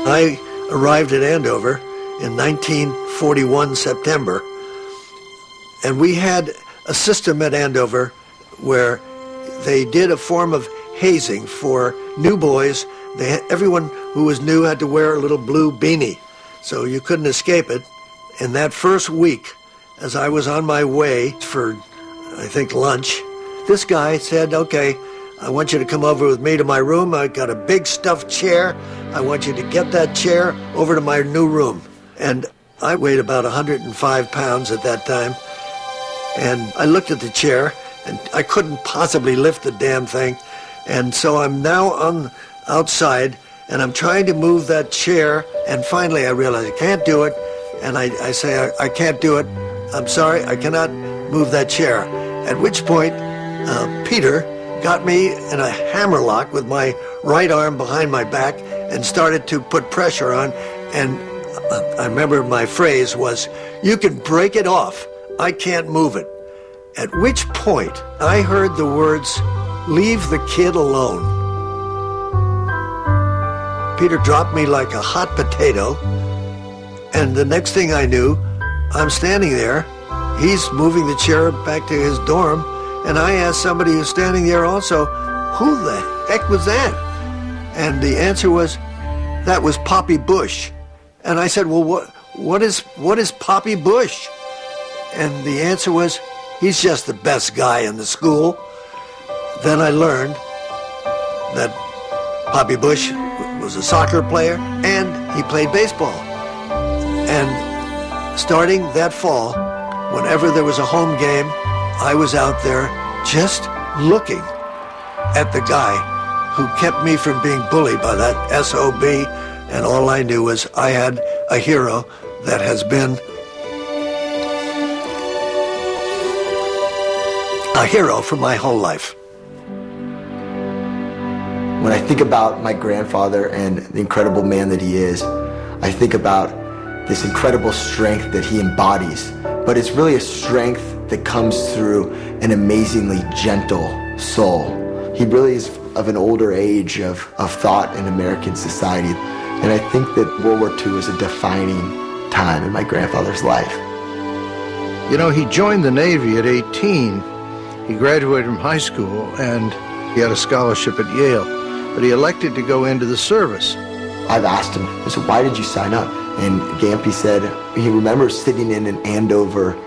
I arrived at Andover in 1941 September, and we had a system at Andover where they did a form of hazing for new boys. Everyone who was new had to wear a little blue beanie, so you couldn't escape it. And that first week, as I was on my way for, I think, lunch, this guy said, okay, I want you to come over with me to my room. I got a big stuffed chair. I want you to get that chair over to my new room. And I weighed about 105 pounds at that time. And I looked at the chair, and I couldn't possibly lift the damn thing. And so I'm now outside, and I'm trying to move that chair. And finally, I realize I can't do it. And I say, I can't do it. I'm sorry, I cannot move that chair. At which point, Peter got me in a hammerlock with my right arm behind my back and started to put pressure on. And I remember my phrase was, "You can break it off. I can't move it." At which point, I heard the words, "Leave the kid alone." Peter dropped me like a hot potato. And the next thing I knew, I'm standing there. He's moving the chair back to his dorm. And I asked somebody who's standing there also, who the heck was that? And the answer was, that was Poppy Bush. And I said, well, what is Poppy Bush? And the answer was, he's just the best guy in the school. Then I learned that Poppy Bush was a soccer player and he played baseball. And starting that fall, whenever there was a home game, I was out there just looking at the guy who kept me from being bullied by that SOB, and all I knew was I had a hero that has been a hero for my whole life. When I think about my grandfather and the incredible man that he is, I think about this incredible strength that he embodies, but it's really a strength that comes through an amazingly gentle soul. He really is of an older age of thought in American society, and I think that World War II was a defining time in my grandfather's life. You know, he joined the Navy at 18. He graduated from high school, and he had a scholarship at Yale, but he elected to go into the service. I've asked him, I said, why did you sign up? And Gampy said he remembers sitting in an Andover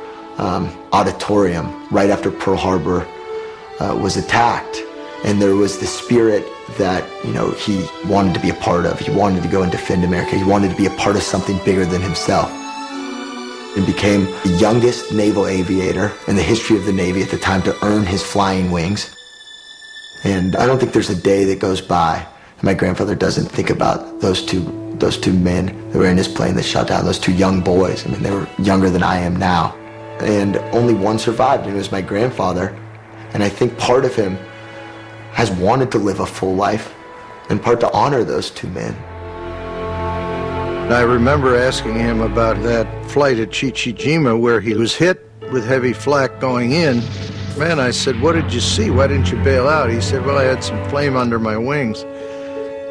auditorium right after Pearl Harbor was attacked. And there was the spirit that, you know, he wanted to be a part of. He wanted to go and defend America. He wanted to be a part of something bigger than himself. And became the youngest naval aviator in the history of the Navy at the time to earn his flying wings. And I don't think there's a day that goes by and my grandfather doesn't think about those two men that were in his plane that shot down, those two young boys. I mean, they were younger than I am now. And only one survived, and it was my grandfather. And I think part of him has wanted to live a full life, and part to honor those two men. I remember asking him about that flight at Chichijima where he was hit with heavy flak going in. Man, I said, what did you see? Why didn't you bail out? He said, well, I had some flame under my wings.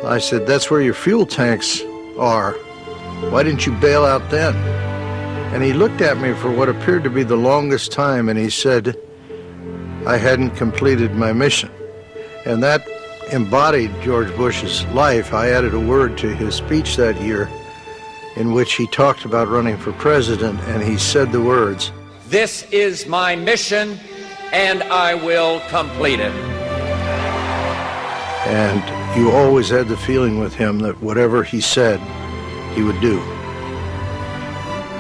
I said, that's where your fuel tanks are. Why didn't you bail out then? And he looked at me for what appeared to be the longest time, and he said, I hadn't completed my mission. And that embodied George Bush's life. I added a word to his speech that year in which he talked about running for president, and he said the words, "This is my mission, and I will complete it." And you always had the feeling with him that whatever he said, he would do.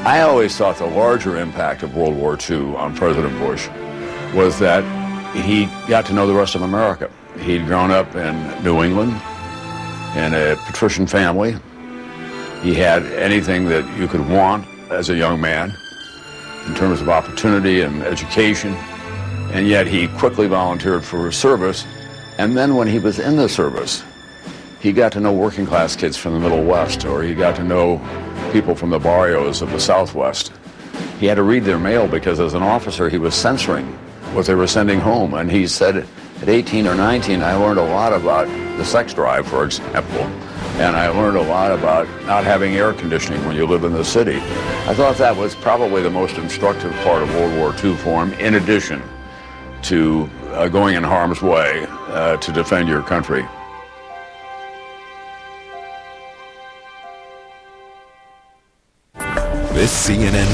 I always thought the larger impact of World War II on President Bush was that he got to know the rest of America. He'd grown up in New England in a patrician family. He had anything that you could want as a young man in terms of opportunity and education, and yet he quickly volunteered for service. And then when he was in the service, he got to know working class kids from the Middle West, or he got to know people from the barrios of the Southwest. He had to read their mail because as an officer he was censoring what they were sending home, and he said At 18 or 19, I learned a lot about the sex drive, for example, and I learned a lot about not having air conditioning when you live in the city. I thought that was probably the most instructive part of World War II for him, in addition to going in harm's way to defend your country. This CNN